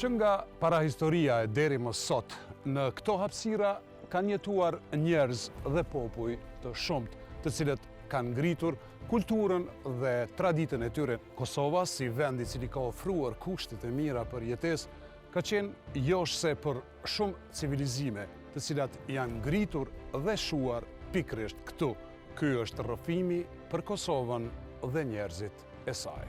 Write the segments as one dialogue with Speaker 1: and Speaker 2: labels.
Speaker 1: Që nga parahistoria e deri më sot, në këto hapësira kanë jetuar njerëz dhe popull të shumt, të cilët kanë ngritur kulturën dhe traditën e tyre. Kosova, si vend i cili ka ofruar kushtet e mira për jetesë, ka qenë joshse për shumë civilizime, të cilat janë ngritur dhe shuar pikërisht këtu. Ky është rrëfimi për Kosovën dhe njerëzit e saj.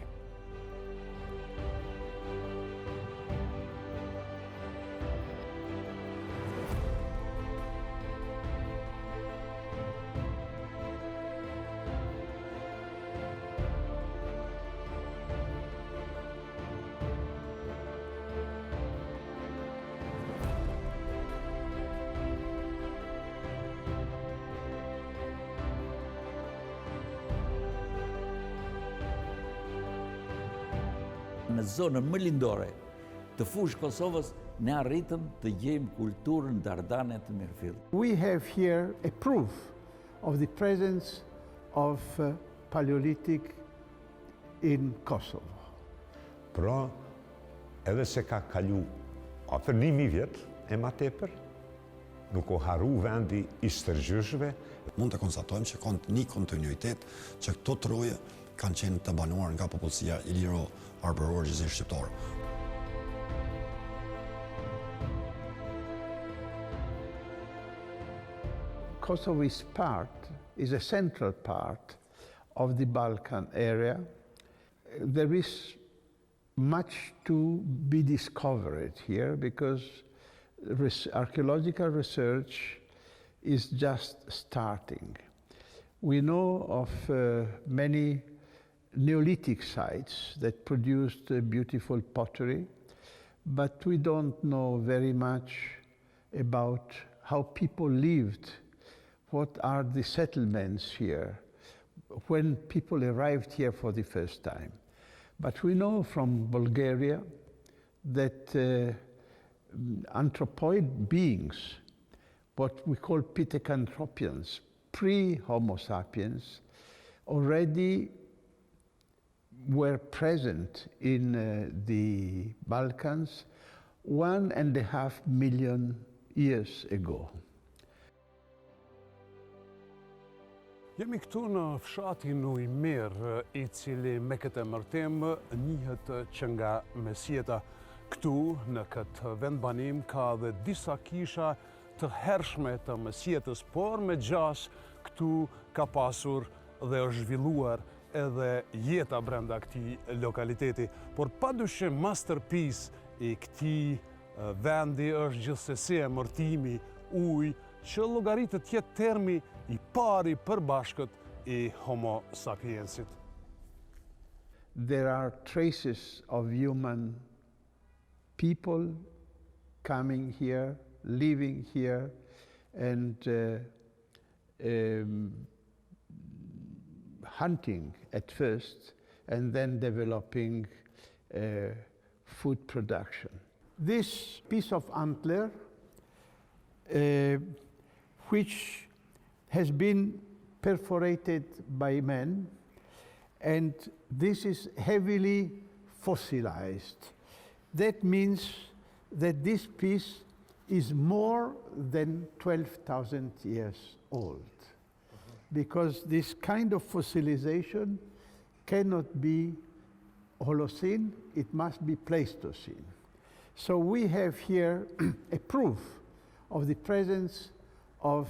Speaker 2: Në zonën më lindore të fushë Kosovës, ne arritëm të gjejmë kulturën Dardane të mirëfillt.
Speaker 3: We have here a proof of the presence of Paleolithic in Kosovo.
Speaker 4: Pra, edhe se ka kalu afër 1000 vjet e ma tepër, nuk o haru vendi i stërgjyshve.
Speaker 5: Mund të konstatojmë që ka një kontinuitet që këto troje kanë qenë të banuar nga popullsia iliro-arbërore gjithësisht shqiptare.
Speaker 3: Kosovo is a central part of the Balkan area. There is much to be discovered here because archaeological research is just starting. We know of many Neolithic sites that produced beautiful pottery, but we don't know very much about how people lived, what are the settlements here, when people arrived here for the first time. But we know from Bulgaria that anthropoid beings, what we call pithecanthropians, pre-Homo sapiens, already were present in the Balkans 1.5 million years ago.
Speaker 1: Jemi këtu në fshatin Ujmer, i cili me këtë emërtim njihet që nga mesjeta. Këtu, në këtë vendbanim, ka dhe disa kisha të hershme të mesjetës, por me gjas këtu ka pasur dhe është zhvilluar edhe jeta brenda këtij lokaliteti. Por padyshim masterpiece i këtij vendi është gjithsesi emërtimi Ujë, që llogaritet të jetë termi i pari përbashkët i Homo sapiensit.
Speaker 3: There are traces of human people coming here, living here, and hunting at first, and then developing food production. This piece of antler, which has been perforated by men, and this is heavily fossilized. That means that this piece is more than 12,000 years old. Because this kind of fossilization cannot be Holocene, it must be Pleistocene. So we have here a proof of the presence of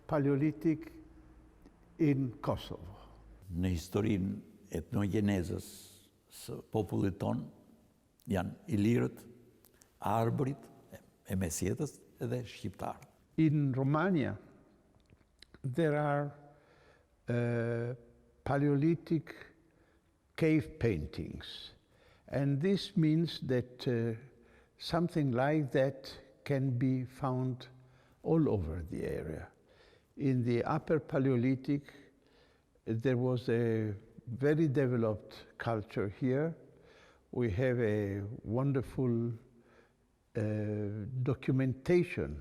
Speaker 3: Paleolithic in Kosovo.
Speaker 2: Në historinë etnogjenezës së popullit ton janë ilirët, arbërit e mesjetës edhe shqiptarët.
Speaker 3: In Romania, there are Paleolithic cave paintings. And this means that something like that can be found all over the area. In the Upper Paleolithic, there was a very developed culture here. We have a wonderful documentation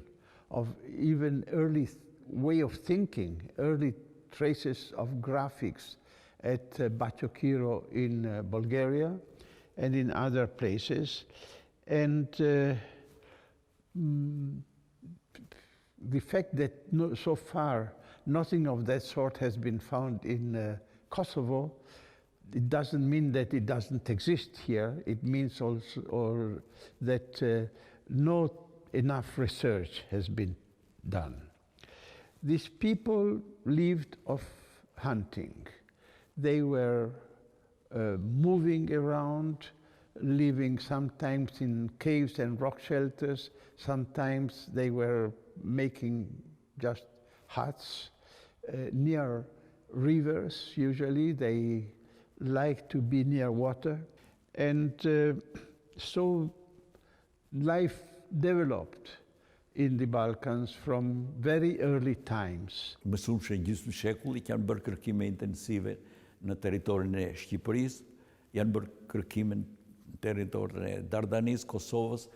Speaker 3: of even early way of thinking, early traces of graphics at Batokiro in Bulgaria and in other places. And the fact that so far nothing of that sort has been found in Kosovo, it doesn't mean that it doesn't exist here. It means also that not enough research has been done. These people lived off hunting. They were moving around, living sometimes in caves and rock shelters. Sometimes they were making just huts near rivers. Usually they like to be near water. And so life developed in the Balkans from very early times.
Speaker 2: Mësueshë gjysmë shekulli kanë bërë kërkime intensive në territorin e Shqipërisë, janë bërë kërkime në territorin e Dardanisë, Kosovës,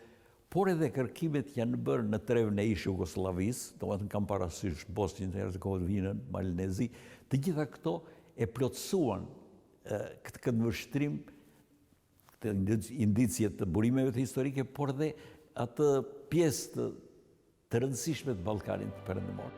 Speaker 2: por edhe kërkimet janë bërë në trevën e ish Jugosllavisë, domethënë kam parasysh Bosnjën e Hercegovinën, Malinezi, të gjitha këto e plotësuan këtë këndvështrim, këtë indicje të burimeve të historike, por dhe atë pjesë të rëndësishme të Ballkanit perëndimor.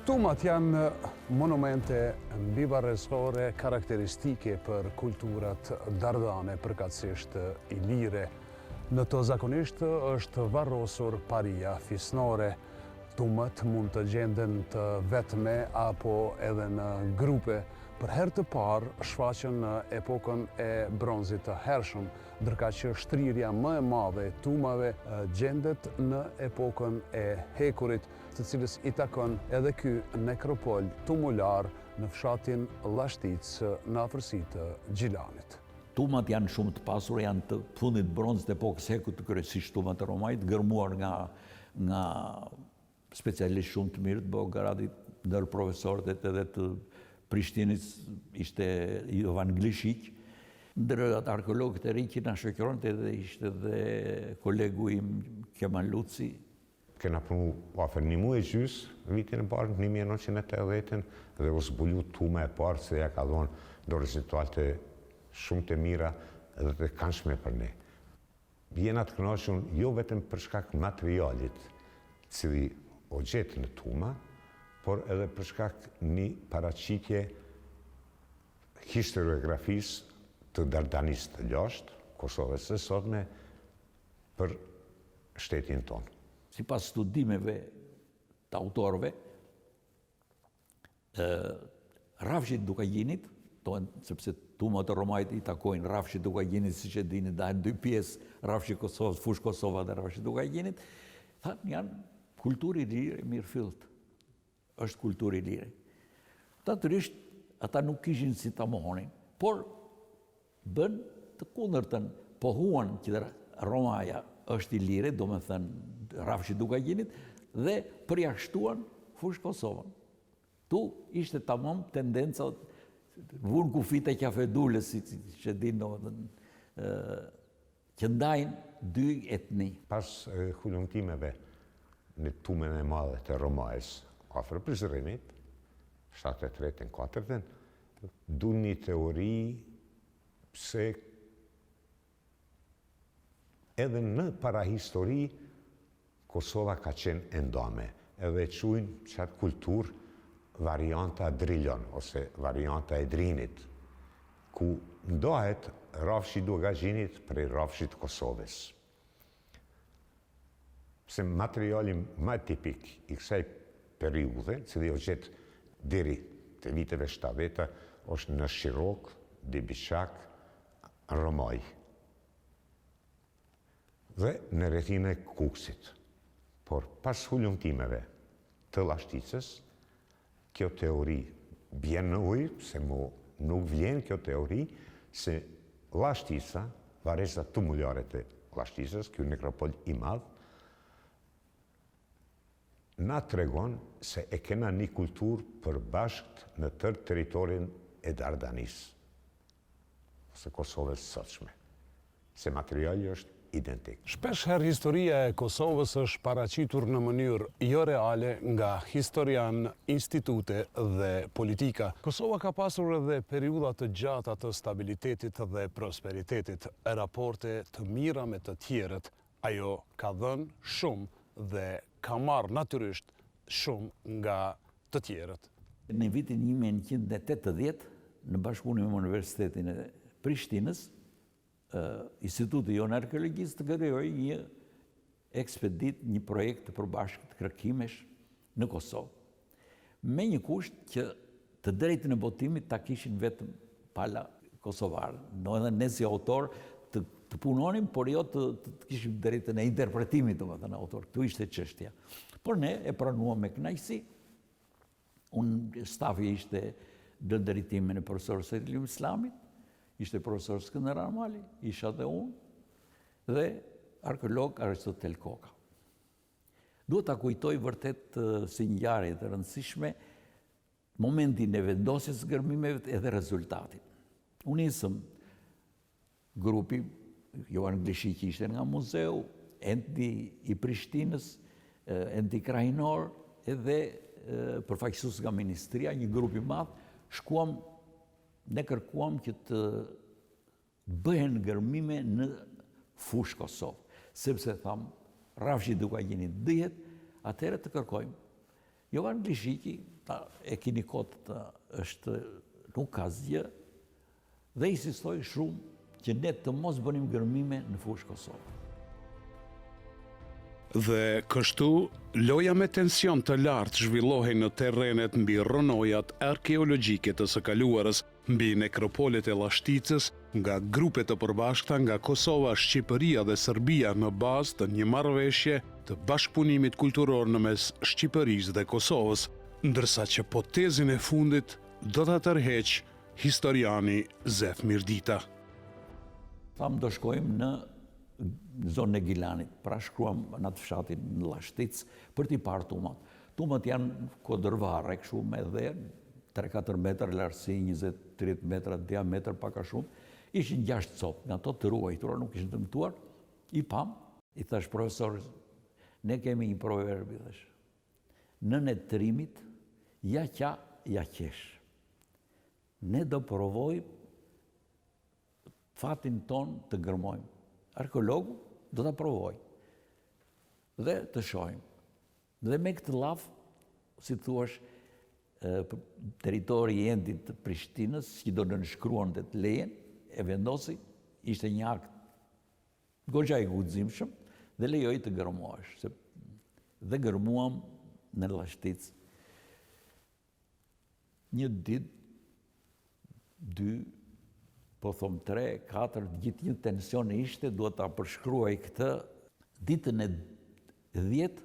Speaker 1: Tumat janë monumente mbivarrësore karakteristike për kulturat dardane, përkatësisht ilire. Në to zakonisht është varrosur paria fisnore. Tumat mund të gjenden të vetme apo edhe në grupe. Për herë të parë shfaqen në epokën e bronzit të hershëm, ndërka që shtrirja më e madhe e tumave gjendet në epokën e hekurit, të cilës i takon edhe ky nekropol tumular në fshatin Llashtic në afërsi të Gjilanit.
Speaker 2: Tumat janë shumë të pasura, janë të fundit bronzit të epokës hekut, kryesisht tumat e Romajt, gërmuar nga specialistë shumë të mirë të Beogradit, ndër profesorët edhe të Prishtinës ishte Jovan Glishiq, ndër atë arkeologët e rinj që na shoqëronte edhe ishte dhe kolegu im Kemal Luci.
Speaker 4: Kena punu afer një muaj gjys, vitin e parë, 1980, dhe u zbulu tuma e parë, se ja ka dhonë do rezultate shumë të mira dhe të këndshme për ne. Jena të kënaqur jo vetëm për shkak materialit, cili o gjetë në tuma, por edhe për shkak një paraqitje historiografisë të Dardanisë të lashtë, Kosovës së sotme, për shtetin tonë.
Speaker 2: Sipas studimeve të autorëve, rrafshit Dukajinit, sepse tumat e Romajt i takojnë rrafshit Dukajinit, siç e dini, dahen dy pjesë, rrafshi Kosovës, fush Kosova dhe rrafshi Dukajinit, thanë janë kulturë i lirë e mirëfillt. Është kulturë i lirë. Natyrisht, ata nuk kishin si ta mohonin, por bën të kundërtën, pohuan që Romaja është i lirë, do me thënë rrafshi Dukajinit, dhe përjashtuan fush Kosovën. Tu ishte tamam tendenca vunë kufit e qafedulës, si që dinë, që ndajnë dy etni.
Speaker 4: Pas hullumtimeve në tumën e madhe të Romajës, afër Prizrenit, 73-4, du një teori se edhe në parahistori Kosova ka qenë endame, edhe quajnë qatë kulturë varianta Drillon, ose varianta e Drinit, ku ndohet rrafshi Dukajinit prej rrafshit Kosovës. Se materiali më tipik i kësaj periudhe, cili o gjetë deri të viteve 70, është në Shirok, Dibishak, Romaj dhe në rrethin e Kuksit. Por pas hullumtimeve të Llashticës, kjo teori bjen në ujë, se nuk vjen kjo teori, se Llashtica, varesa tumulare të Llashticës, kjo nekropol i madh, na tregon se e kena një kulturë përbashkët në tërë teritorin e Dardanisë, ose Kosovës sotshme. Se materiali është identik.
Speaker 1: Shpesh herë historia e Kosovës është paraqitur në mënyrë jo reale nga historian, institute dhe politika. Kosova ka pasur edhe periudha të gjata të stabilitetit dhe prosperitetit, raporte të mira me të tjerët. Ajo ka dhënë shumë dhe ka marrë natyrisht shumë nga të tjerët.
Speaker 2: Në vitin 1980, në bashkëpunim me Universitetin e Prishtinës, Instituti jonë arkeologjisë të krijoi një ekspedit, një projekt të përbashkët kërkimesh në Kosovë. Me një kusht që të drejtën e botimit ta kishin vetëm pala kosovarë. Edhe ne si autor të punonim, por jo të kishim drejtën e interpretimit, domethënë autor. Këtu ishte çështja. Por ne e pranuam me kënaqësi. Stafi ishte në drejtimin e profesorit Selim Islamit, ishte profesor Skënder Armali, isha dhe unë, dhe arkeolog Aristotel Koka. Duhet ta kujtoj vërtet si ngjarje të rëndësishme momentin e vendosjes së gërmimeve edhe rezultatin. Unë nisëm grupi, Johan Glishiki ishte nga muzeu, enti i Prishtinës, enti krajinor, edhe përfaqësues nga ministria, një grup i madh, ne kërkuam që të bëhen gërmime në fushë Kosovë, sepse tham, rafshi duka gjeni dihet, atëherë të kërkojmë. Jovan Glishiki, e kini kotë është nuk ka zgjë, dhe insistoi shumë që ne të mos bënim gërmime në fushë Kosovë.
Speaker 1: Dhe kështu, loja me tension të lartë zhvillohej në terrenet mbi rrënojat arkeologjike të së kaluarës, mbi nekropolet e Llashticës, nga grupe të përbashkëta nga Kosova, Shqipëria dhe Serbia në bazë të një marrëveshje të bashkëpunimit kulturor në mes Shqipërisë dhe Kosovës, ndërsa që hipotezën e fundit do ta tërheq historiani Zef Mirdita.
Speaker 2: Tham do shkojmë në zonën e Gilanit, pra shkruam në atë fshatin në Llashticë për t'i parë tumat. Tumat janë kodërvarre, kështu me dhe 3-4 metër lartësi, 20-30 metra diametër paka shumë. Ishin 6 copë, nga ato të ruajtura, nuk ishin dëmtuar. I pam, i thash profesorit, ne kemi një proverbi, thash. Nën e trimit, ja qa, ja qesh. Ne do provojmë fatin ton të gërmojmë. Arkeologu do ta provoj dhe të shohim. Dhe me këtë llaf, si thuaç, territori i endit të Prishtinës, që do nënshkruan të lejen, e vendosi, ishte një akt goxha i guximshëm dhe lejoi të gërmohesh. Dhe gërmuam në Llashticë. Një ditë, 2, po thom 3, 4, gjithë një tension ishte, duhet ta përshkruaj këtë. Ditën e 10,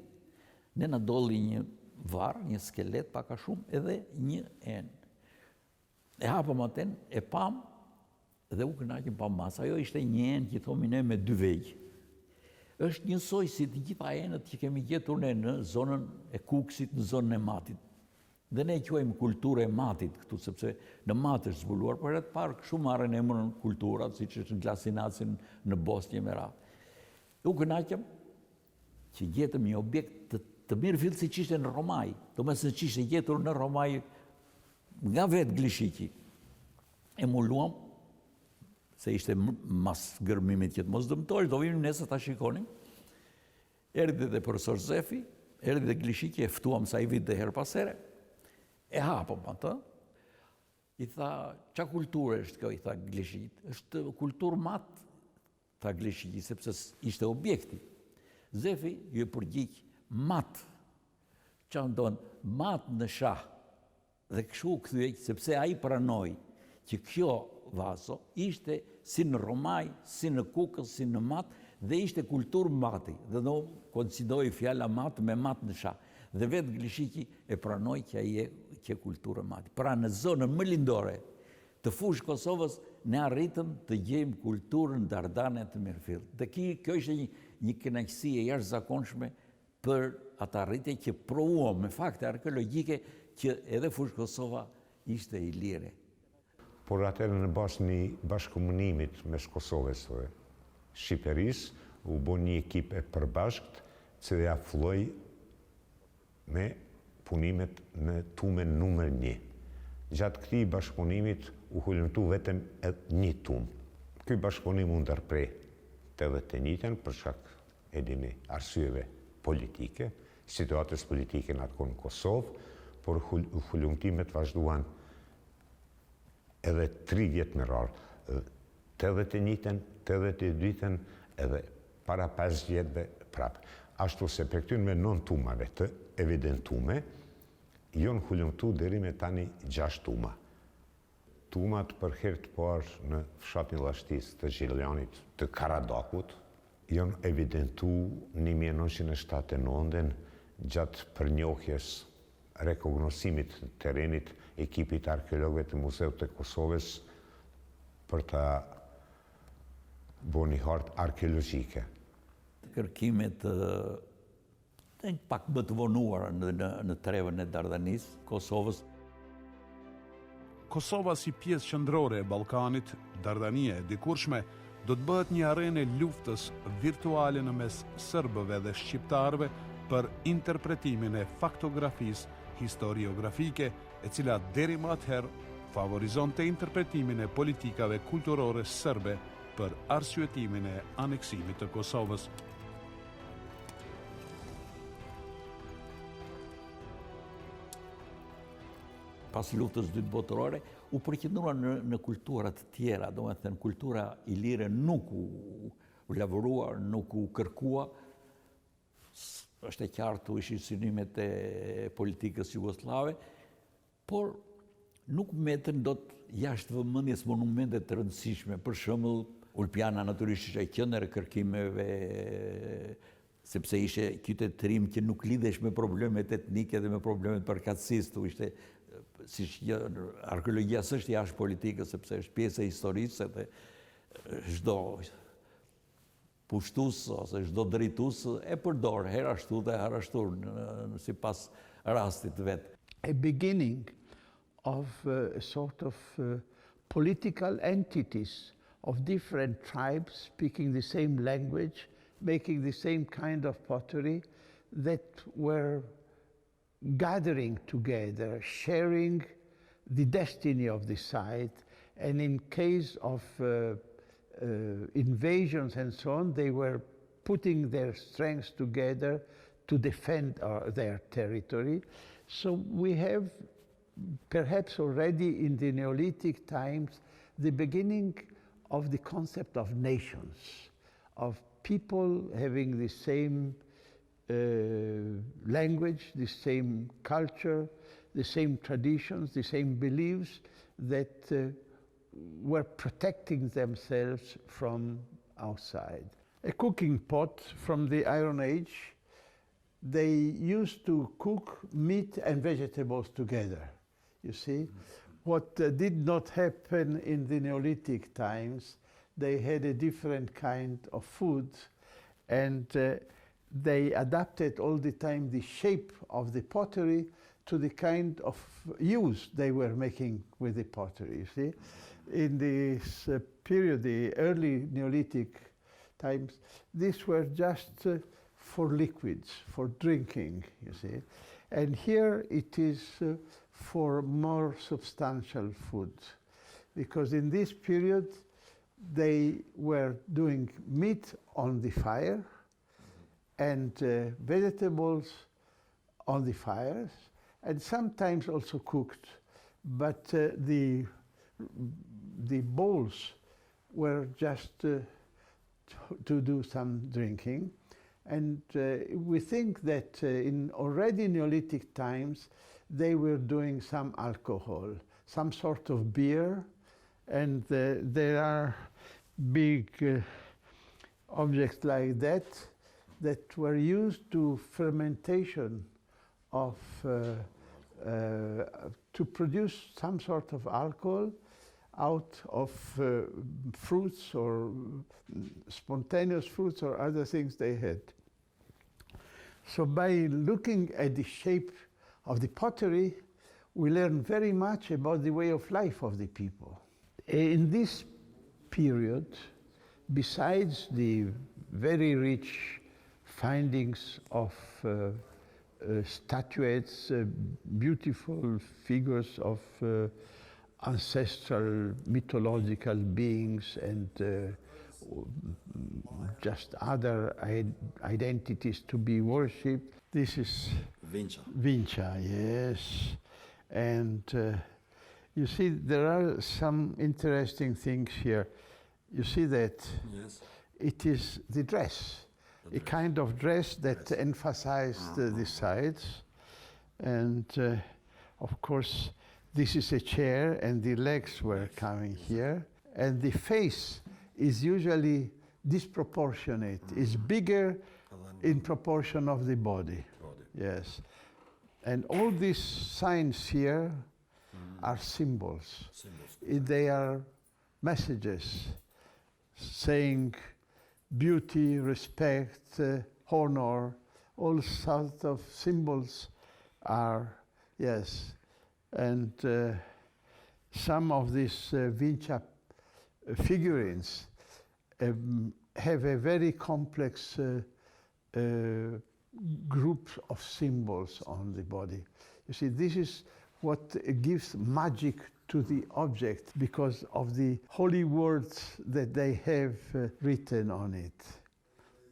Speaker 2: ne na dolli një varr, një skelet paka shumë, edhe një enë. E hapëm aten, e pam, dhe u kënaqëm pa mas. Ajo ishte një enë që thomi ne me 2 vejë. Është njësoj si të gjitha enët që kemi gjetur ne në zonën e Kukësit, në zonën e Matit. Dhe ne quajmë kulturë e Matit këtu, sepse në Mat është zbuluar, por herët parë shumë marrën emrin kulturat, siç është në Glasinacin në Bosnjë me radhë. U kënaqëm që gjetëm një objekt të mirë fill siç ishte në Romaj, domethënë që ishte gjetur në Romaj nga vetë Glishiki. E mbuluam, se ishte mas gërmimit që të mos dëmtohesh, do vinim nesër ta shikonim. Erdhi dhe profesor Zefi, erdhi dhe Glishiki, e ftuam sa i vit dhe her pas here. E hapëm atë, i tha, qa kulturë është kjo, i tha Glishikit, është kulturë matë, tha Glishikit, sepse ishte objekti. Zefi ju e përgjigj matë, qa ndonë, matë në shah, dhe këshu këthyej, sepse a i pranoj që kjo vaso ishte si në Romaj, si në Kukës, si në matë, dhe ishte kulturë mati, dhe do konsidoj fjalla matë me matë në shah. Dhe vetë Glishiki e pranoj që ai e kulturë mati. Pra në zonën më lindore të fushë Kosovës, ne arritëm të gjejmë kulturën dardane të mirëfill. Dhe kjo ishte një kënaqësi e jashtëzakonshme për atë arritje që provuam me fakte arkeologjike që edhe fushë Kosova ishte i lire.
Speaker 4: Por atëherë në bazë një bashkëkomunimit mes Kosovës dhe Shqipërisë, u bo një ekip e përbashkt, cila filloi me punimet në tume numër 1. Gjatë këtij bashkëpunimit u hulumtu vetëm një tumë. Ky bashkëpunim u ndërprej të 81-ën për shkak e dini arsyeve politike, situatës politike në atë në Kosovë, por hulumtimet vazhduan edhe 3 vjet me radhë, 81-ën, 82-ën edhe para 5 vjetëve prapë. Ashtu se për këtyn me 9 tumave të evidentume, jonë hulumtu deri me tani 6 tuma. Tumat për herë të parë në fshatin Llashtis të Gjeljanit të Karadakut, jonë evidentu 1979 gjatë përnjohjes rekognosimit të terenit ekipit arkeologëve të Muzeut të Kosovës për të bo një hartë arkeologjike.
Speaker 2: Kërkimet pak më të vonuara në trevën e Dardanis, Kosovës.
Speaker 1: Kosova si pjesë qendrore e Ballkanit, Dardania e dikurshme, do të bëhet një arenë luftës virtuale në mes serbëve dhe shqiptarëve për interpretimin e faktografisë historiografike, e cila deri më atëherë favorizonte interpretimin e politikave kulturore serbe për arsyetimin e aneksimit të Kosovës.
Speaker 2: Pas luftës dytë botërore, u përqendrua në kulturat tjera, do me thënë kultura ilire nuk u lavorua, nuk u kërkua. Është e qartë u ishin synimet e politikës jugoslave, por nuk metën do të jashtë vëmendjes monumente të rëndësishme. Për shembull, Ulpiana natyrisht ishte qendër e kërkimeve, sepse ishte qytetërim që nuk lidhesh me problemet etnike dhe me problemet përkatësisë, ishte si arkeologjia s'është jashtë politikës, sepse është pjesë e historisë dhe çdo pushtues ose çdo drejtues e përdor herë ashtu dhe herë ashtu sipas rastit vet.
Speaker 3: A beginning of a sort of political entities of different tribes speaking the same language, making the same kind of pottery that were gathering together, sharing the destiny of the site, and in case of invasions and so on, they were putting their strengths together to defend their territory. So we have perhaps already in the Neolithic times the beginning of the concept of nations, of people having the same language, the same culture, the same traditions, the same beliefs that were protecting themselves from outside. A cooking pot from the Iron Age, they used to cook meat and vegetables together, you see. What did not happen in the Neolithic times, they had a different kind of food, and they adapted all the time the shape of the pottery to the kind of use they were making with the pottery, you see. In this period, the early Neolithic times, these were just for liquids, for drinking, you see. And here it is for more substantial food, because in this period they were doing meat on the fire and vegetables on the fires, and sometimes also cooked, but the bowls were just to do some drinking. And we think that in already Neolithic times, they were doing some alcohol, some sort of beer, and there are big objects like that that were used to fermentation of, to produce some sort of alcohol out of fruits or spontaneous fruits or other things they had. So by looking at the shape of the pottery, we learn very much about the way of life of the people. In this period, besides the very rich findings of statuettes, beautiful figures of ancestral mythological beings and just other identities to be worshipped. This is Vincha, yes. And you see, there are some interesting things here. You see that it is the dress, a kind of dress that emphasized the sides. And of course, this is a chair and the legs were coming here. And the face is usually disproportionate, is bigger in proportion of the body. Yes. And all these signs here are symbols. They are messages saying beauty, respect, honor, all sorts of symbols are, yes. And some of these Vincha figurines have a very complex group of symbols on the body. You see, this is what gives magic to the object because of the holy words that they have written on it.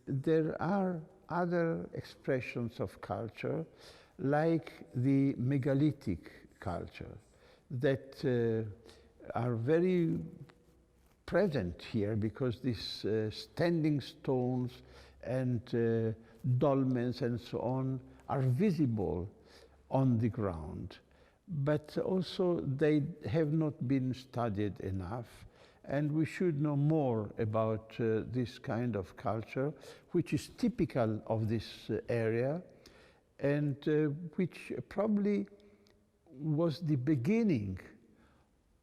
Speaker 3: There are other expressions of culture, like the megalithic culture, that are very present here because these standing stones and dolmens and so on are visible on the ground. But also they have not been studied enough, and we should know more about this kind of culture, which is typical of this area, and which probably was the beginning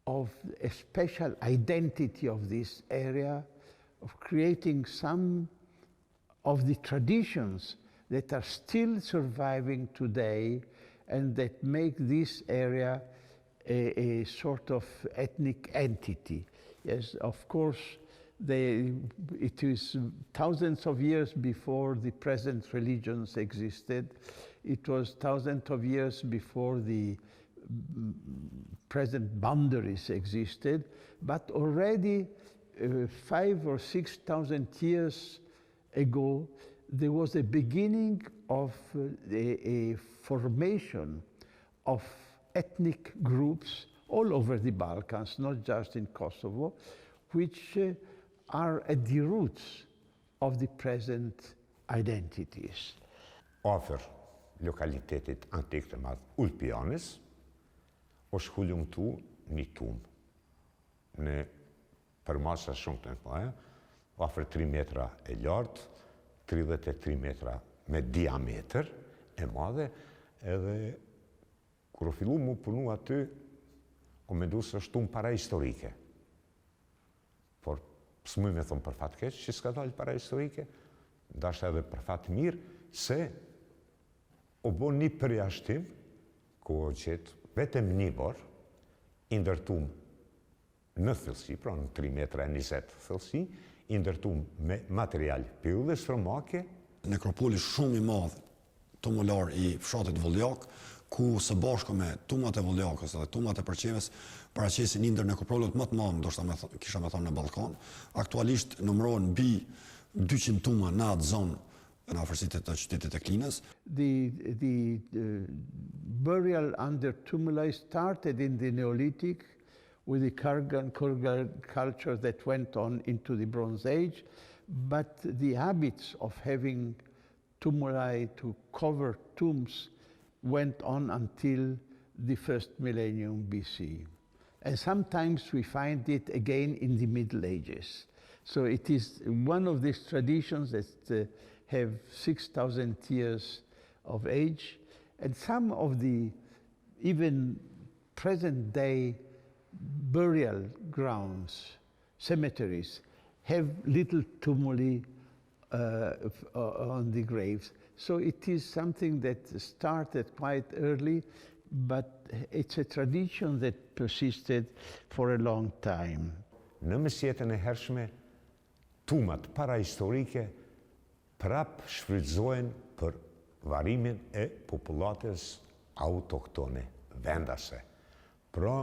Speaker 3: of a special identity of this area, of creating some of the traditions that are still surviving today and that make this area a sort of ethnic entity. Yes, of course, it is thousands of years before the present religions existed. It was thousands of years before the present boundaries existed, but already 5,000 or 6,000 years ago, there was a beginning of a formation of ethnic groups all over the Balkans, not just in Kosovo, which are at the roots of the present identities.
Speaker 4: Afër lokalitetit antik të madh Ulpianis, është hulumtu një tumë në përmasa shumë të mëdha, afër 3 metra e lartë, 33 metra me diametër e madhe, edhe kur u fillu mu punu aty, o mendu se është tumë para historike. Por s'muj me thonë për fat keq që s'ka dalë para historike, ndashta edhe për fat mirë, se o bo një përjashtim, ku o qetë vetëm një borë, i ndërtum në thellësi, pra në 3 metra e 20 thellësi, i ndërtum me material pylle stromake.
Speaker 5: Nekropoli shumë i madh tumular i fshatit Vulljak, ku së bashku me tumat e Vulljakës dhe tumat e Përqeves paraqesin një ndër nekropolet më të madh, ndoshta kisha me thonë në Ballkan. Aktualisht numërohen mbi 200 tuma në atë zonë në afërsitë të qytetit të Klinës.
Speaker 3: The burial under tumuli started in the Neolithic with the Kurgan culture that went on into the Bronze Age, but the habits of having tumuli to cover tombs went on until the first millennium BC. And sometimes we find it again in the Middle Ages. So it is one of these traditions that have 6,000 years of age, and some of the even present day burial grounds, cemeteries, have little tumuli on the graves. So it is something that started quite early, but it's a tradition that persisted for a long time.
Speaker 4: Në mesjetën e hershme, tumat parahistorike prap shfrytëzohen për varimin e popullatës autoktone, vendase. Pra,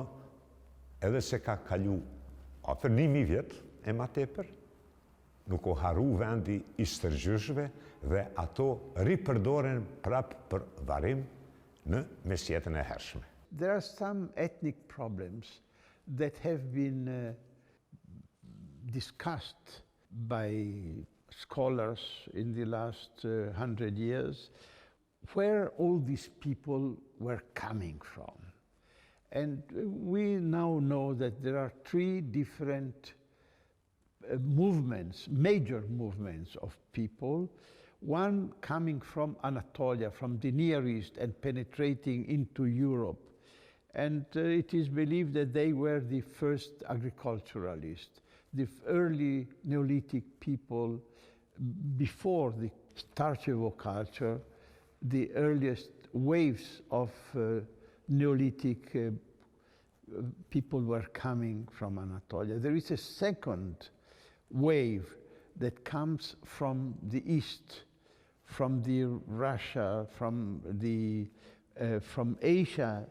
Speaker 4: edhe se ka kalu afer 1000 vjet e ma tepër, nuk o haru vendi i stërgjyshve dhe ato ripërdoren prap për varim në mesjetën e hershme.
Speaker 3: There are some ethnic problems that have been discussed by scholars in the last 100 years, where all these people were coming from. And we now know that there are 3 different movements, major movements of people, one coming from Anatolia, from the Near East and penetrating into Europe. And it is believed that they were the first agriculturalists, the early Neolithic people before the Starchevo culture, the earliest waves of Neolithic people were coming from Anatolia. There is a second wave that comes from the east, from Russia, from Asia.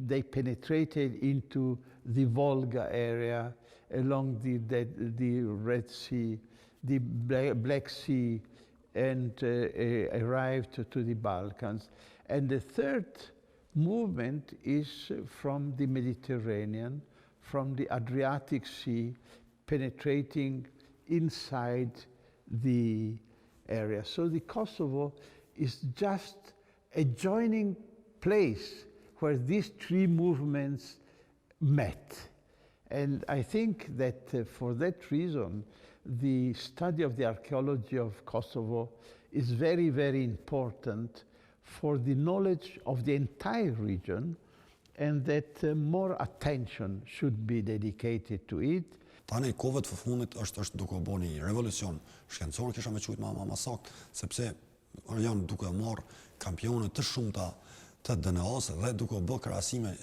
Speaker 3: They penetrated into the Volga area, along the Red Sea, the Black Sea, and arrived to the Balkans. And the third movement is from the Mediterranean, from the Adriatic Sea, penetrating inside the area. So the Kosovo is just a joining place where these 3 movements met. And I think that for that reason, the study of the archaeology of Kosovo is very, very important for the knowledge of the entire region, and that more attention should be dedicated to it.
Speaker 5: Tani kohëve të fundit është duke bërë një revolucion shkencor, kisha me qujtë ma sakt, sepse janë duke marrë kampionet të shumta të DNA-s dhe duke bërë krahasime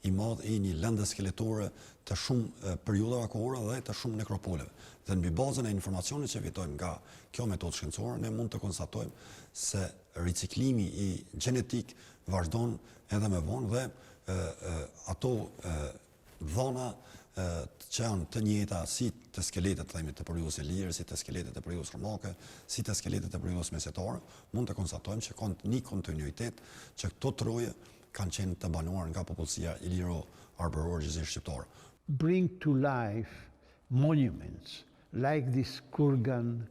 Speaker 5: i madh i një lëndë skeletore të shumë periudhave kohore dhe të shumë nekropoleve. Dhe mbi bazën e informacionit që fitojmë nga kjo metodë shkencore, ne mund të konstatojmë se riciklimi i gjenetik vazhdon edhe me vonë dhe ato dhona që janë të njëjta si të skeletet të periudhës e lirë, si të skeletet e periudhës romake, si të skeletet e periudhës mesetare, mund të konstatojmë që ka një kontinuitet që këto troje kanë qenë të banuar nga popullsia iliro-arberore gjithësisht shqiptare.
Speaker 3: Bring to life monuments like this kurgan,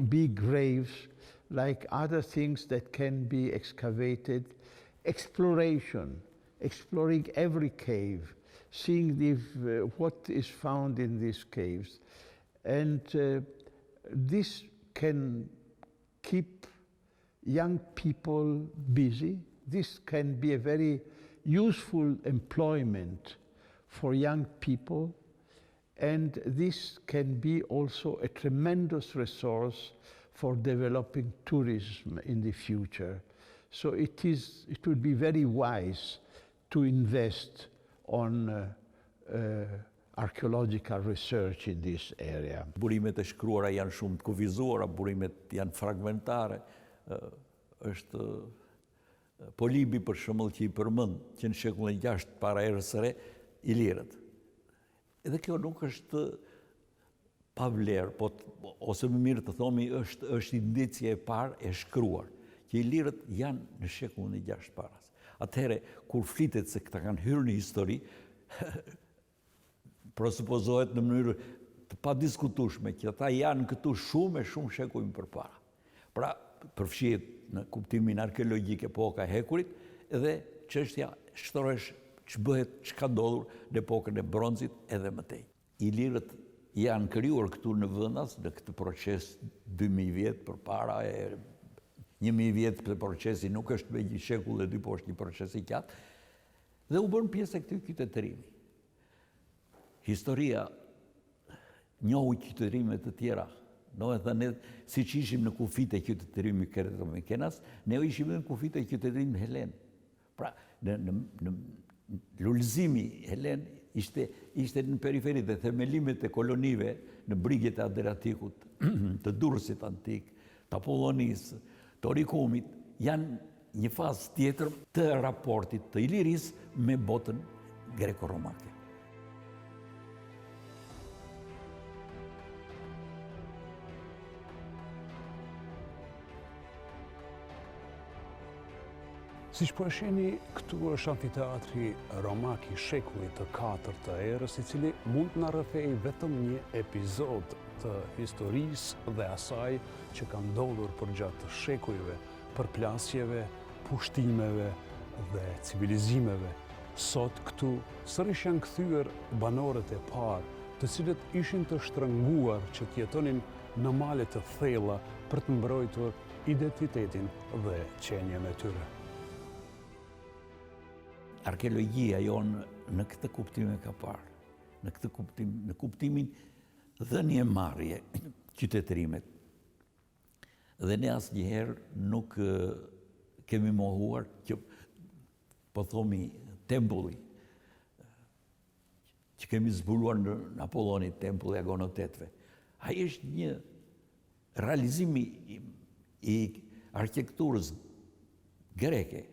Speaker 3: big graves, like other things that can be excavated, exploration, exploring every cave, seeing what is found in these caves. And this can keep young people busy. This can be a very useful employment for young people. And this can be also a tremendous resource for developing tourism in the future. So it would be very wise to invest on archaeological research in this area.
Speaker 2: Burimet e shkruara janë shumë të kufizuara, burimet janë fragmentare. Është Polibi për shembull që i përmend që në shekullin 6 para erës së re ilirët. Edhe kjo nuk është pa vlerë, ose më mirë të thomi është indicje e parë e shkruar, që ilirët janë në shekullin 6 paras. Atëhere, kur flitet se këta kanë hyrë në histori, presupozohet në mënyrë të padiskutueshme që ata janë këtu shumë shekuj më përpara. Pra, përfshihet në kuptimin arkeologjik epoka e hekurit dhe çështja shtrohesh ç'ka ka ndodhur në epokën e bronzit edhe më tej. Ilirët janë krijuar këtu në vendas në këtë proces 2000 vjet përpara 1000 vjet për procesi nuk është me një shekull dhe 2, po është një proces i gjatë, dhe u bën pjesë e këtij qytetërimi. Historia njohu qytetërime të tjera, ne siç ishim në kufit e qytetërimit Keretomekenas, ne ishim në kufit e qytetërimit helen. Pra, në lullëzimi helen Ishte në periferi dhe themelimet e kolonive në brigjet e Adriatikut, të Durrësit antik, të Apollonisë, të Orikumit, janë një fazë tjetër të raportit të Ilirisë me botën greko-romake.
Speaker 1: Si që po e shihni, këtu është amfiteatri romak i shekullit të 4 të erës, i cili mund të na rrëfej vetëm një epizod të historisë dhe asaj që ka ndodhur përgjatë shekujve, përplasjeve, pushtimeve dhe civilizimeve. Sot këtu sërish janë kthyer banorët e parë, të cilët ishin të shtrënguar që të jetonin në male të thella për të mbrojtur identitetin dhe qenjen e tyre.
Speaker 2: Arkeologjia jonë në këtë kuptim e ka parë, në kuptimin dhënie marrje, qytetrimet. Dhe ne asnjëherë nuk kemi mohuar që po thomi tempulli që kemi zbuluar në Apollonit, tempulli Agonotetve. Ai është një realizim i arkitekturës greke.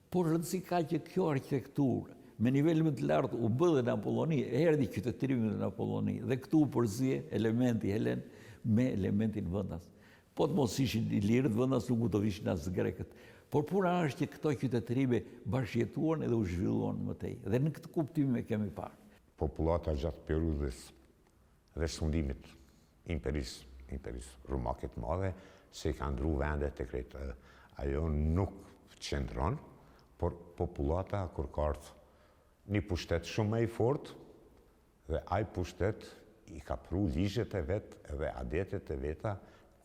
Speaker 2: Por rëndësi ka që kjo arkitekturë me nivel më të lartë u bë dhe në Apolloni, erdhi qytetrimi në Apolloni, dhe këtu u përzie elementi helen me elementin vëndas. Po të mos ishin ilirët, vëndas nuk u të vishin as grekët. Por puna është që këto qytetrime bashkëjetuan edhe u zhvilluan më tej. Dhe në këtë kuptim e kemi parë.
Speaker 4: Populata gjatë periudhës dhe sundimit imperisë romake të madhe, se i ka ndru vendet e krejtë. Ajo nuk qëndron, por populata kur ka ardhur një pushtet shumë më i fortë, dhe ai pushtet i ka pru ligjet e vetë dhe adetet e veta,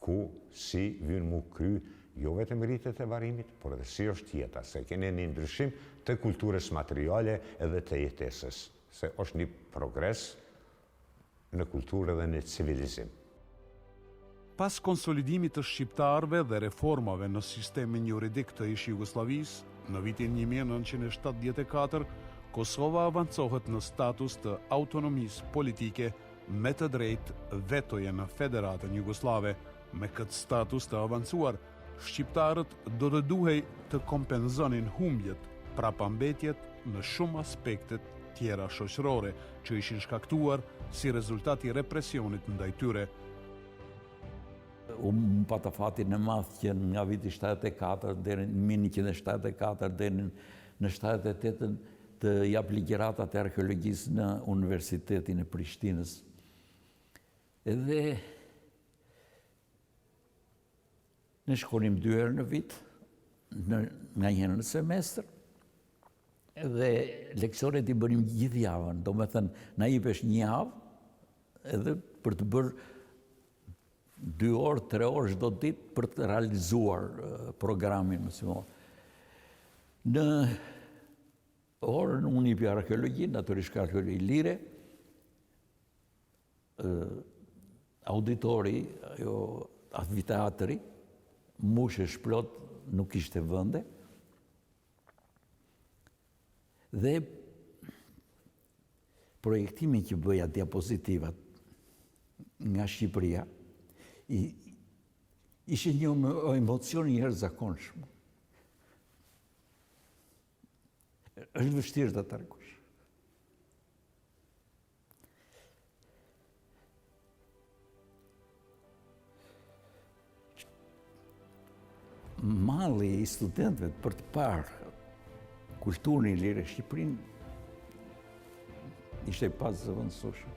Speaker 4: ku si vjen mu kry jo vetëm rritet e varimit, por edhe si është jeta, se kene një ndryshim të kulturës materiale edhe të jetesës, se është një progres në kulturë dhe në civilizim.
Speaker 1: Pas konsolidimit të shqiptarëve dhe reformave në sistemin juridik të ish Jugosllavisë, në vitin 1974, Kosova avancohet në status të autonomisë politike me të drejtë vetoje në Federatën Jugoslave. Me këtë status të avancuar, shqiptarët do të duhej të kompenzonin humbjet, prapambetjet në shumë aspektet tjera shoqërore që ishin shkaktuar si rezultat i represionit ndaj tyre.
Speaker 2: Unë pata fatin e madh që nga viti 74 deri në 1974 deri në 78 të jap ligjëratat e arkeologjisë në Universitetin e Prishtinës. Edhe ne shkonim 2 herë në vit, nga njëherë në semestër, dhe leksionet i bënim gjithë javën, do me thënë, na jipesh një javë, edhe për të bërë 2 orë, 3 orë çdo ditë për të realizuar programin mësimor. Në orën unë jepja arkeologji, natyrisht arkeologji lire, auditori, amfiteatri, mushë shplot, nuk ishte vende. Dhe projektimin që bëja diapozitivat nga Shqipëria, ishe një emocion një herë zakonshëm. Është vështirë të tregosh. Malli i studentëve për të parë kulturën e lirë e Shqipërinë ishte pas zëvendësueshëm.